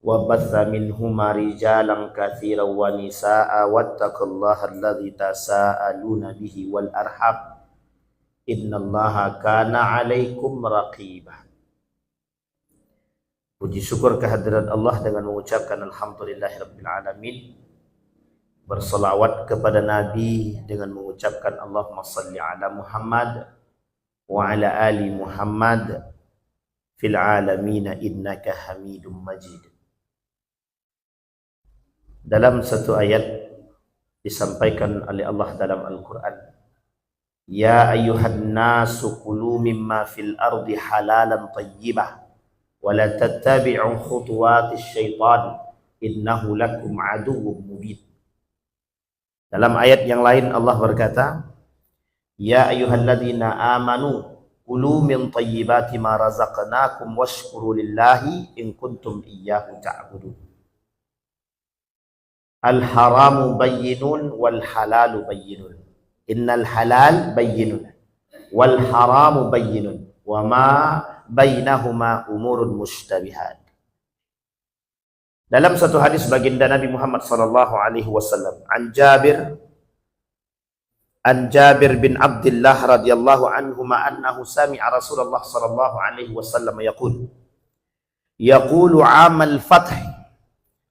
وبث منهما رجالا كثيرا ونساء واتقوا الله الذي تساءلون به والأرحام إن الله كان عليكم رقيبا. Puji syukur kehadirat Allah dengan mengucapkan alhamdulillahirabbil alamin. Bersalawat kepada Nabi dengan mengucapkan Allahumma salli ala Muhammad wa ala ali Muhammad fil alamin innaka Hamidum Majid. Dalam satu ayat disampaikan oleh Allah dalam Al-Quran, Ya ayyuhan nasu kulu mimma fil ardi halalan tayyibah wa la tattabi'u khutuwatis syaitan innahu lakum aduwwum mubin. Dalam ayat yang lain Allah berkata, Ya ayyuhalladzina amanu kulu min tayyibati ma razaqnakum washkuru lillahi in kuntum iyyahu ta'budun. Al-haramu bayyinun wal halalu bayyinun. Innal halal bayyinun wal haramu bayyinun wa ma bainahuma umurun mushtabihat. Dalam satu hadis baginda Nabi Muhammad sallallahu alaihi wasallam, an Jabir bin Abdullah radhiyallahu anhuma annahu sami'a Rasulullah sallallahu alaihi wasallam yaqulu 'amal fath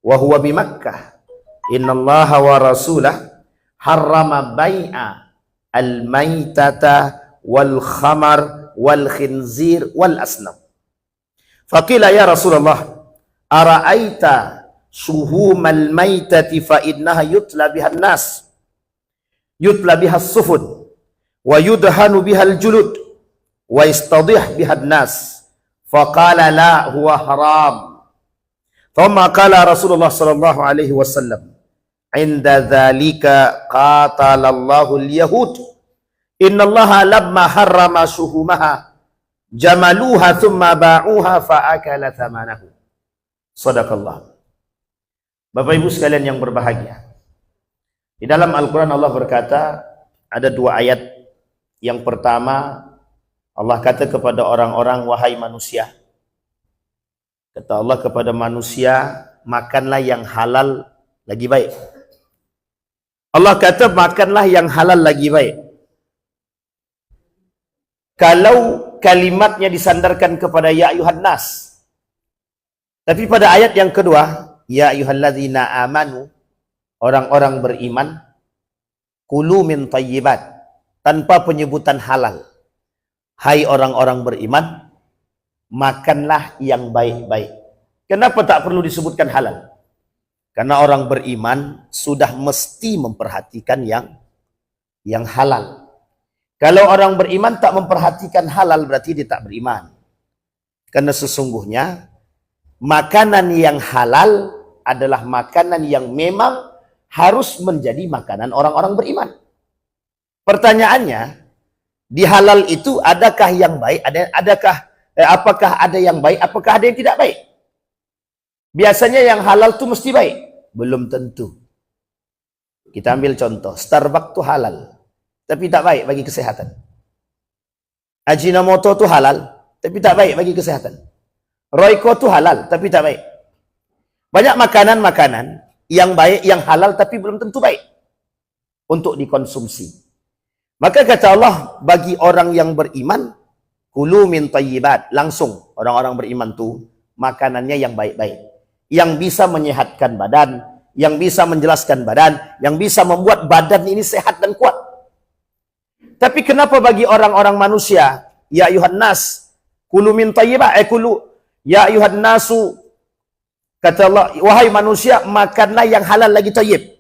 wa huwa bi Makkah, innallaha wa rasulah harrama bai'a al-maitata wal khamar wal khinzir wal asnam. Faqila ya Rasulullah, ara'aita shuhumal maitati fa innaha yutla biha an-nas, yutla biha as-sufun wa yudhanu biha al-julud wa yastadih biha an-nas. Faqala la huwa haram. Thumma qala Rasulullah sallallahu alaihi wasallam, Inda dhalika qatalallahu al-yahud innallaha lamma harrama shuhumaha jamaluha thumma ba'uha fa'akala thamanahu. Sadaqallah. Bapak Ibu sekalian yang berbahagia, di dalam Al-Quran Allah berkata, ada dua ayat. Yang pertama, Allah kata kepada orang-orang, wahai manusia, kata Allah kepada manusia, makanlah yang halal lagi baik. Allah kata makanlah yang halal lagi baik. Kalau kalimatnya disandarkan kepada ya ayuhan nas, tapi pada ayat yang kedua, ya ayyuhalladzina amanu, orang-orang beriman, kulu min thayyibat, tanpa penyebutan halal. Hai orang-orang beriman, makanlah yang baik-baik. Kenapa tak perlu disebutkan halal? Karena orang beriman sudah mesti memperhatikan yang halal. Kalau orang beriman tak memperhatikan halal, berarti dia tak beriman. Karena sesungguhnya makanan yang halal adalah makanan yang memang harus menjadi makanan orang-orang beriman. Pertanyaannya, di halal itu adakah yang baik? Apakah ada yang baik? Apakah ada yang tidak baik? Biasanya yang halal itu mesti baik. Belum tentu. Kita ambil contoh, Starbucks itu halal, tapi tak baik bagi kesehatan. Ajinomoto itu halal, tapi tak baik bagi kesehatan. Royco itu halal, tapi tak baik. Banyak makanan-makanan yang baik, yang halal, tapi belum tentu baik untuk dikonsumsi. Maka kata Allah, bagi orang yang beriman, kulu min thayyibat, langsung orang-orang beriman itu makanannya yang baik-baik, yang bisa menyehatkan badan, yang bisa menjelaskan badan, yang bisa membuat badan ini sehat dan kuat. Tapi kenapa bagi orang-orang manusia, ya ayuhan nas, kulu min thayyibat, ya ayuhan nasu, kata Allah, wahai manusia, makanlah yang halal lagi thayyib.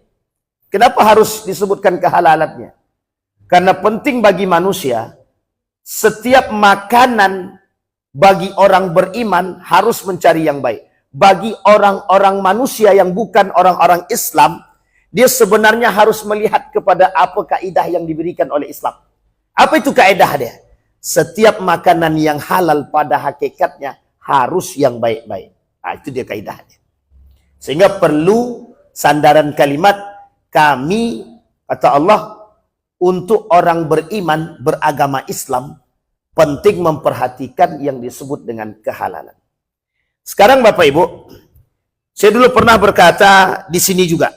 Kenapa harus disebutkan kehalalannya? Karena penting bagi manusia, setiap makanan bagi orang beriman harus mencari yang baik. Bagi orang-orang manusia yang bukan orang-orang Islam, dia sebenarnya harus melihat kepada apa kaidah yang diberikan oleh Islam. Apa itu kaidah dia? Setiap makanan yang halal pada hakikatnya harus yang baik-baik. Nah, itu dia kaidahnya. Sehingga perlu sandaran kalimat, kami, kata Allah, untuk orang beriman, beragama Islam, penting memperhatikan yang disebut dengan kehalalan. Sekarang Bapak Ibu, Saya dulu pernah berkata di sini juga,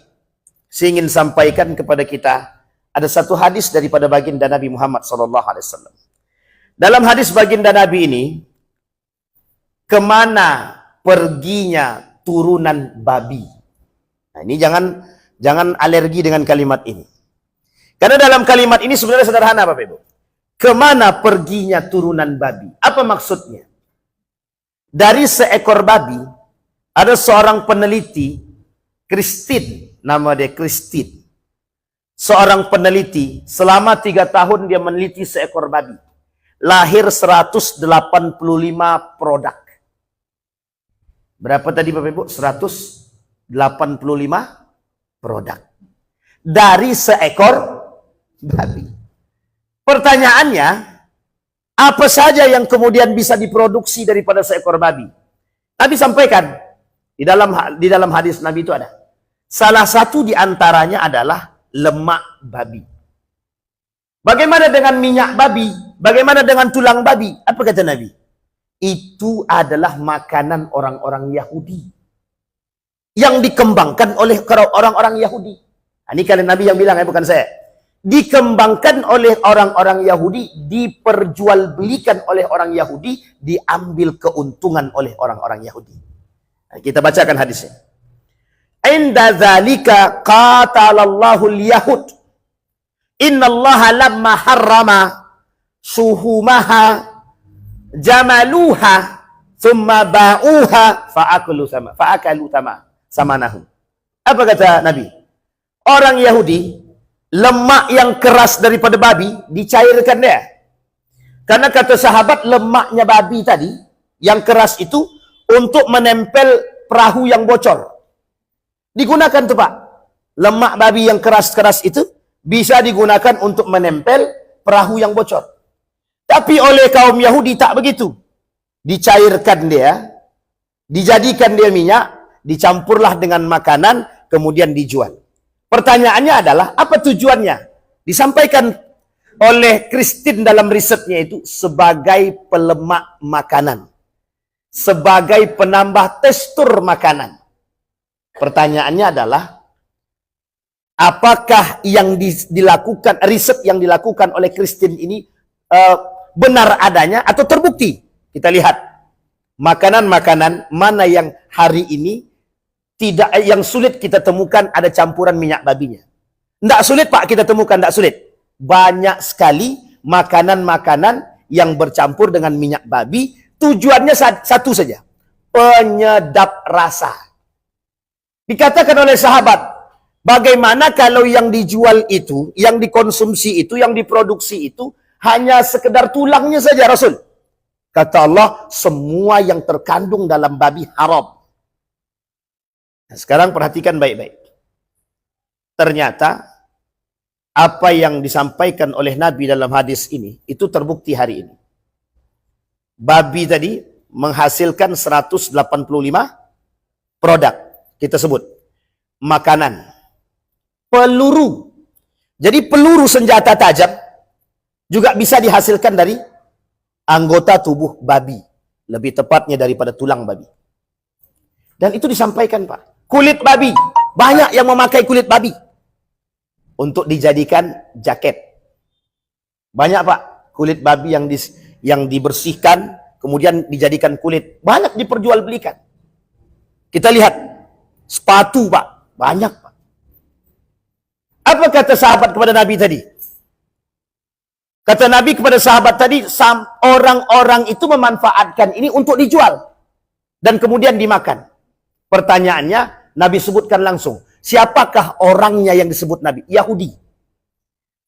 saya ingin sampaikan kepada kita, ada satu hadis daripada baginda Nabi Muhammad SAW. Dalam hadis baginda Nabi ini, kemana perginya turunan babi? Nah, ini jangan alergi dengan kalimat ini. Karena dalam kalimat ini sebenarnya sederhana Bapak Ibu. Kemana perginya turunan babi? Apa maksudnya? Dari seekor babi, ada seorang peneliti, Kristin, nama dia Kristin. Seorang peneliti, selama 3 tahun dia meneliti seekor babi. Lahir 185 produk. Berapa tadi Bapak Ibu? 185 produk. Dari seekor babi. Pertanyaannya, apa saja yang kemudian bisa diproduksi daripada seekor babi? Nabi sampaikan, di dalam hadis Nabi itu ada. Salah satu di antaranya adalah lemak babi. Bagaimana dengan minyak babi? Bagaimana dengan tulang babi? Apa kata Nabi? Itu adalah makanan orang-orang Yahudi. Yang dikembangkan oleh orang-orang Yahudi. Ini kalian Nabi yang bilang, bukan saya. Dikembangkan oleh orang-orang Yahudi, diperjualbelikan oleh orang Yahudi, diambil keuntungan oleh orang-orang Yahudi. Nah, kita bacakan hadisnya. Inda dzalika qatalallahu al-yahud. Innallaha lamma harrama suhumaha jamaluha thumma ba'uha fa'akalu samanahu. Apa kata Nabi? Orang Yahudi, lemak yang keras daripada babi dicairkan dia. Karena kata sahabat, lemaknya babi tadi yang keras itu untuk menempel perahu yang bocor. Digunakan tuh Pak. Lemak babi yang keras-keras itu bisa digunakan untuk menempel perahu yang bocor. Tapi oleh kaum Yahudi tak begitu. Dicairkan dia, dijadikan dia minyak, dicampurlah dengan makanan, kemudian dijual. Pertanyaannya adalah, apa tujuannya? Disampaikan oleh Kristin dalam risetnya itu sebagai pelemak makanan. Sebagai penambah tekstur makanan. Pertanyaannya adalah, apakah yang dilakukan, riset yang dilakukan oleh Kristin ini benar adanya atau terbukti? Kita lihat makanan-makanan mana yang hari ini yang sulit kita temukan ada campuran minyak babinya. Tidak sulit Pak kita temukan, tidak sulit. Banyak sekali makanan-makanan yang bercampur dengan minyak babi, tujuannya satu saja, penyedap rasa. Dikatakan oleh sahabat, bagaimana kalau yang dijual itu, yang dikonsumsi itu, yang diproduksi itu hanya sekedar tulangnya saja Rasul? Kata Allah, semua yang terkandung dalam babi haram. Nah, sekarang perhatikan baik-baik. Ternyata apa yang disampaikan oleh Nabi dalam hadis ini, itu terbukti hari ini. Babi tadi menghasilkan 185 produk. Kita sebut makanan, peluru. Jadi peluru senjata tajam juga bisa dihasilkan dari anggota tubuh babi. Lebih tepatnya daripada tulang babi. Dan itu disampaikan Pak. Kulit babi. Banyak yang memakai kulit babi untuk dijadikan jaket. Banyak Pak. Kulit babi yang dibersihkan, kemudian dijadikan kulit. Banyak diperjualbelikan. Kita lihat. Sepatu Pak. Banyak Pak. Apa kata sahabat kepada Nabi tadi? Kata Nabi kepada sahabat tadi, orang-orang itu memanfaatkan ini untuk dijual. Dan kemudian dimakan. Pertanyaannya, Nabi sebutkan langsung. Siapakah orangnya yang disebut Nabi? Yahudi.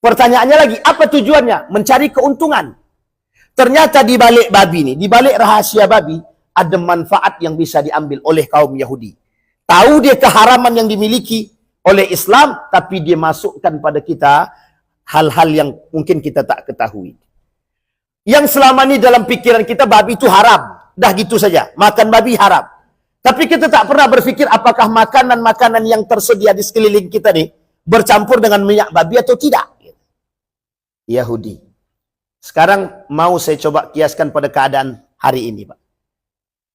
Pertanyaannya lagi, apa tujuannya? Mencari keuntungan. Ternyata di balik babi ini, di balik rahasia babi, ada manfaat yang bisa diambil oleh kaum Yahudi. Tahu dia keharaman yang dimiliki oleh Islam, tapi dia masukkan pada kita hal-hal yang mungkin kita tak ketahui. Yang selama ini dalam pikiran kita, babi itu haram. Dah gitu saja, makan babi haram. Tapi kita tak pernah berpikir apakah makanan-makanan yang tersedia di sekeliling kita nih bercampur dengan minyak babi atau tidak. Yahudi. Sekarang mau saya coba kiaskan pada keadaan hari ini Pak.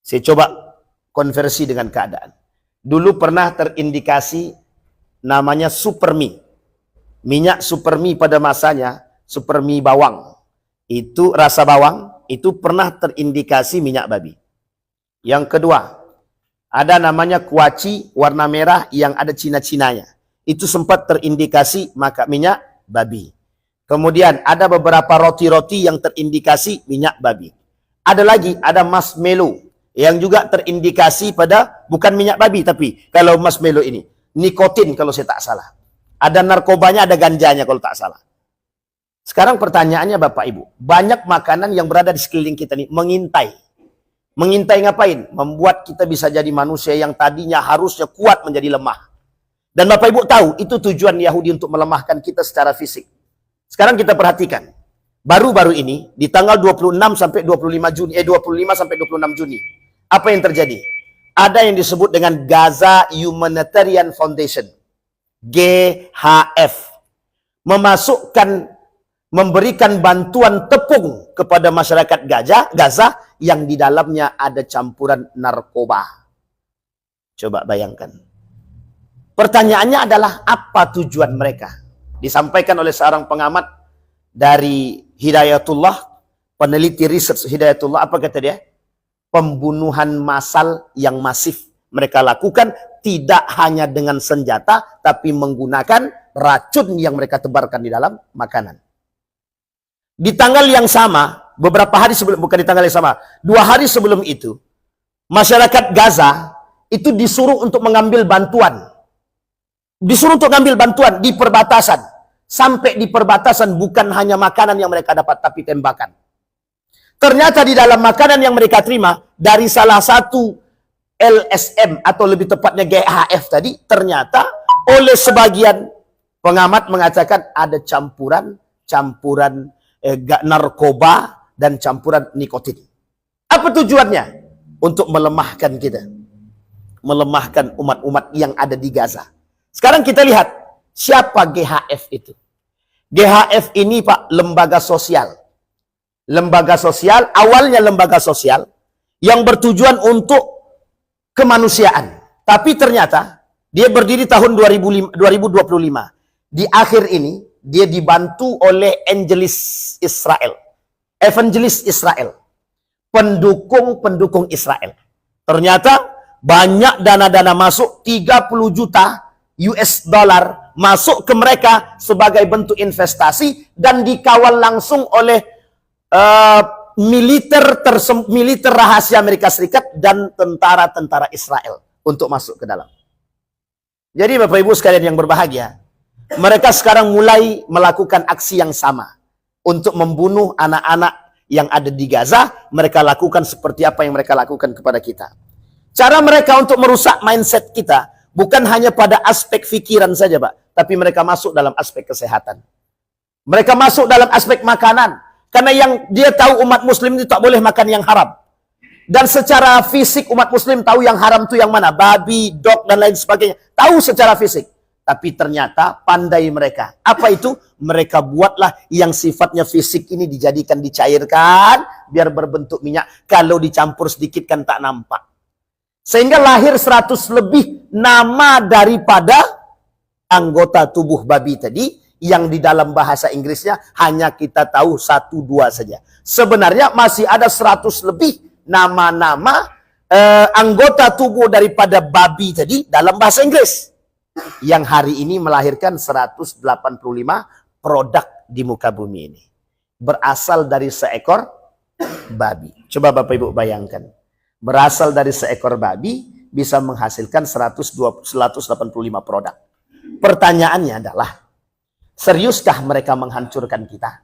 Saya coba konversi dengan keadaan. Dulu pernah terindikasi namanya supermi. Minyak supermi pada masanya, supermi bawang. Itu rasa bawang, itu pernah terindikasi minyak babi. Yang kedua, ada namanya kuaci warna merah yang ada Cina-Cinanya. Itu sempat terindikasi maka minyak babi. Kemudian ada beberapa roti-roti yang terindikasi minyak babi. Ada lagi, ada marshmallow yang juga terindikasi pada bukan minyak babi, tapi kalau marshmallow ini nikotin kalau saya tak salah. Ada narkobanya, ada ganjanya kalau tak salah. Sekarang pertanyaannya Bapak Ibu, banyak makanan yang berada di sekeliling kita ini mengintai. Mengintai ngapain? Membuat kita bisa jadi manusia yang tadinya harusnya kuat menjadi lemah. Dan Bapak Ibu tahu, itu tujuan Yahudi untuk melemahkan kita secara fisik. Sekarang kita perhatikan. Baru-baru ini, di tanggal 26 sampai 25 Juni, 25 sampai 26 Juni. Apa yang terjadi? Ada yang disebut dengan Gaza Humanitarian Foundation. GHF. Memberikan bantuan tepung kepada masyarakat Gaza yang di dalamnya ada campuran narkoba. Coba bayangkan. Pertanyaannya adalah apa tujuan mereka? Disampaikan oleh seorang pengamat dari Hidayatullah, peneliti riset Hidayatullah, apa kata dia? Pembunuhan massal yang masif mereka lakukan tidak hanya dengan senjata, tapi menggunakan racun yang mereka tebarkan di dalam makanan. Di tanggal yang sama, beberapa hari sebelum, bukan di tanggal yang sama, 2 hari sebelum itu, masyarakat Gaza itu disuruh untuk mengambil bantuan. Disuruh untuk mengambil bantuan di perbatasan. Sampai di perbatasan bukan hanya makanan yang mereka dapat, tapi tembakan. Ternyata di dalam makanan yang mereka terima, dari salah satu LSM, atau lebih tepatnya GHF tadi, ternyata oleh sebagian pengamat mengatakan ada campuran narkoba dan campuran nikotin. Apa tujuannya? Untuk melemahkan kita. Melemahkan umat-umat yang ada di Gaza. Sekarang kita lihat, siapa GHF itu? GHF ini Pak, lembaga sosial. Lembaga sosial, awalnya lembaga sosial yang bertujuan untuk kemanusiaan. Tapi ternyata dia berdiri tahun 2025. Di akhir ini dia dibantu oleh evangelis Israel, pendukung Israel. Ternyata banyak dana-dana masuk, 30 juta US dollar masuk ke mereka sebagai bentuk investasi dan dikawal langsung oleh militer rahasia Amerika Serikat dan tentara-tentara Israel untuk masuk ke dalam. Jadi Bapak Ibu sekalian yang berbahagia, mereka sekarang mulai melakukan aksi yang sama untuk membunuh anak-anak yang ada di Gaza. Mereka lakukan seperti apa yang mereka lakukan kepada kita. Cara mereka untuk merusak mindset kita bukan hanya pada aspek pikiran saja, Pak, tapi mereka masuk dalam aspek kesehatan. Mereka masuk dalam aspek makanan. Karena yang dia tahu umat muslim itu tak boleh makan yang haram. Dan secara fisik umat muslim tahu yang haram itu yang mana. Babi, dog, dan lain sebagainya. Tahu secara fisik. Tapi ternyata pandai mereka. Apa itu? Mereka buatlah yang sifatnya fisik ini dijadikan dicairkan. Biar berbentuk minyak. Kalau dicampur sedikit kan tak nampak. Sehingga lahir 100 lebih nama daripada anggota tubuh babi tadi, yang di dalam bahasa Inggrisnya hanya kita tahu 1-2 saja. Sebenarnya masih ada 100 lebih nama-nama anggota tubuh daripada babi tadi dalam bahasa Inggris. Yang hari ini melahirkan 185 produk di muka bumi ini. Berasal dari seekor babi. Coba Bapak Ibu bayangkan. Berasal dari seekor babi bisa menghasilkan 185 produk. Pertanyaannya adalah, seriuskah mereka menghancurkan kita?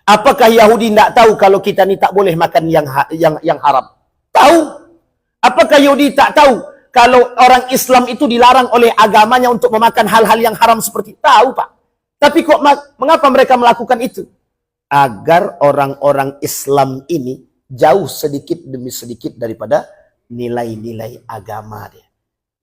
Apakah Yahudi tidak tahu kalau kita ini tak boleh makan yang haram? Tahu. Apakah Yahudi tak tahu kalau orang Islam itu dilarang oleh agamanya untuk memakan hal-hal yang haram seperti itu? Tahu, Pak. Tapi kok mengapa mereka melakukan itu? Agar orang-orang Islam ini jauh sedikit demi sedikit daripada nilai-nilai agama dia.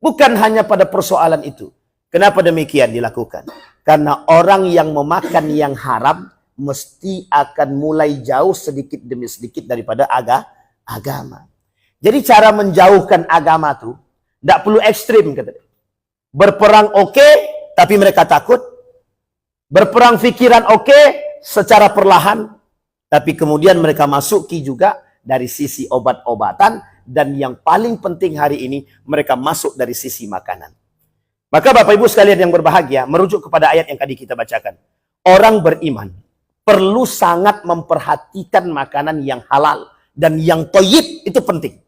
Bukan hanya pada persoalan itu. Kenapa demikian dilakukan? Karena orang yang memakan yang haram mesti akan mulai jauh sedikit demi sedikit daripada agama. Jadi cara menjauhkan agama itu Tidak perlu ekstrim, kata dia. Berperang oke, tapi mereka takut. Berperang fikiran oke, secara perlahan. Tapi kemudian mereka masuki juga dari sisi obat-obatan. Dan yang paling penting hari ini, mereka masuk dari sisi makanan. Maka Bapak Ibu sekalian yang berbahagia, merujuk kepada ayat yang tadi kita bacakan. Orang beriman perlu sangat memperhatikan makanan yang halal. Dan yang thayyib itu penting.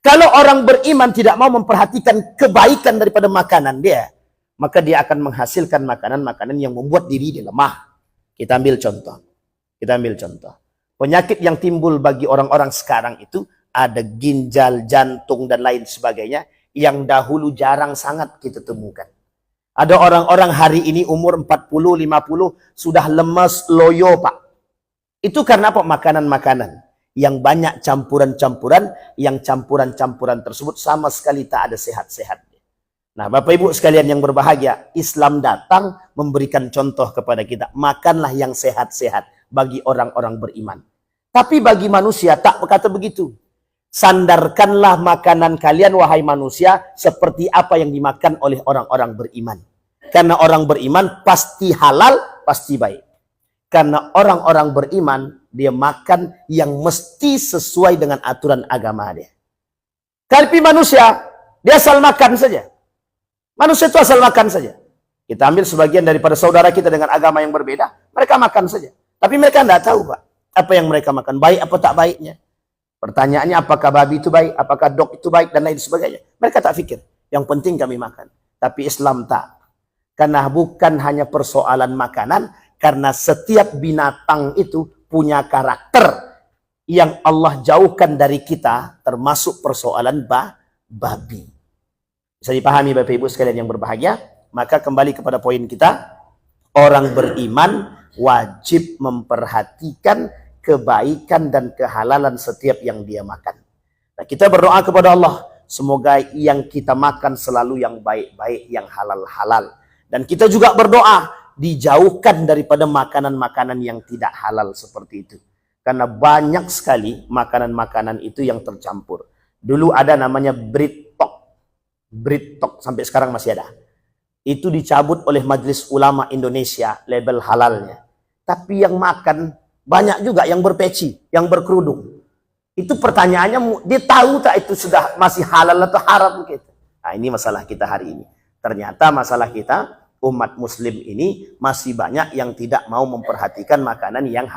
Kalau orang beriman tidak mau memperhatikan kebaikan daripada makanan dia, maka dia akan menghasilkan makanan-makanan yang membuat diri dia lemah. Kita ambil contoh. Penyakit yang timbul bagi orang-orang sekarang itu ada ginjal, jantung, dan lain sebagainya yang dahulu jarang sangat kita temukan. Ada orang-orang hari ini umur 40, 50 sudah lemas, loyo, Pak. Itu karena apa? Makanan-makanan yang banyak campuran-campuran, yang campuran-campuran tersebut sama sekali tak ada sehat-sehatnya. Nah, Bapak Ibu sekalian yang berbahagia, Islam datang memberikan contoh kepada kita. Makanlah yang sehat-sehat bagi orang-orang beriman. Tapi bagi manusia tak berkata begitu. Sandarkanlah makanan kalian, wahai manusia, seperti apa yang dimakan oleh orang-orang beriman. Karena orang beriman pasti halal, pasti baik. Karena orang-orang beriman, dia makan yang mesti sesuai dengan aturan agama dia. Tapi manusia, dia asal makan saja. Manusia itu asal makan saja. Kita ambil sebagian daripada saudara kita dengan agama yang berbeda, mereka makan saja. Tapi mereka tidak tahu, Pak, apa yang mereka makan, baik apa tak baiknya. Pertanyaannya, apakah babi itu baik, apakah dog itu baik, dan lain sebagainya. Mereka tak fikir. Yang penting kami makan. Tapi Islam tak. Karena bukan hanya persoalan makanan, karena setiap binatang itu punya karakter yang Allah jauhkan dari kita, termasuk persoalan babi. Bisa dipahami Bapak Ibu sekalian yang berbahagia? Maka kembali kepada poin kita, orang beriman wajib memperhatikan kebaikan dan kehalalan setiap yang dia makan. Nah, kita berdoa kepada Allah, semoga yang kita makan selalu yang baik-baik, yang halal-halal. Dan kita juga berdoa, dijauhkan daripada makanan-makanan yang tidak halal seperti itu. Karena banyak sekali makanan-makanan itu yang tercampur. Dulu ada namanya Brittok sampai sekarang masih ada. Itu dicabut oleh Majelis Ulama Indonesia label halalnya. Tapi yang makan banyak juga yang berpeci, yang berkerudung. Itu pertanyaannya, dia tahu tak itu sudah masih halal atau haram gitu. Nah, ini masalah kita hari ini. Ternyata masalah kita umat muslim ini masih banyak yang tidak mau memperhatikan makanan yang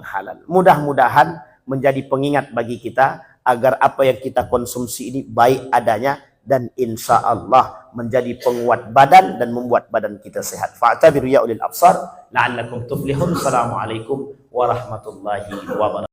halal. Mudah-mudahan menjadi pengingat bagi kita agar apa yang kita konsumsi ini baik adanya dan insya Allah menjadi penguat badan dan membuat badan kita sehat. Fa'tabiru ya ulil absar la'allakum tuflihun. Assalamualaikum warahmatullahi wabarakatuh.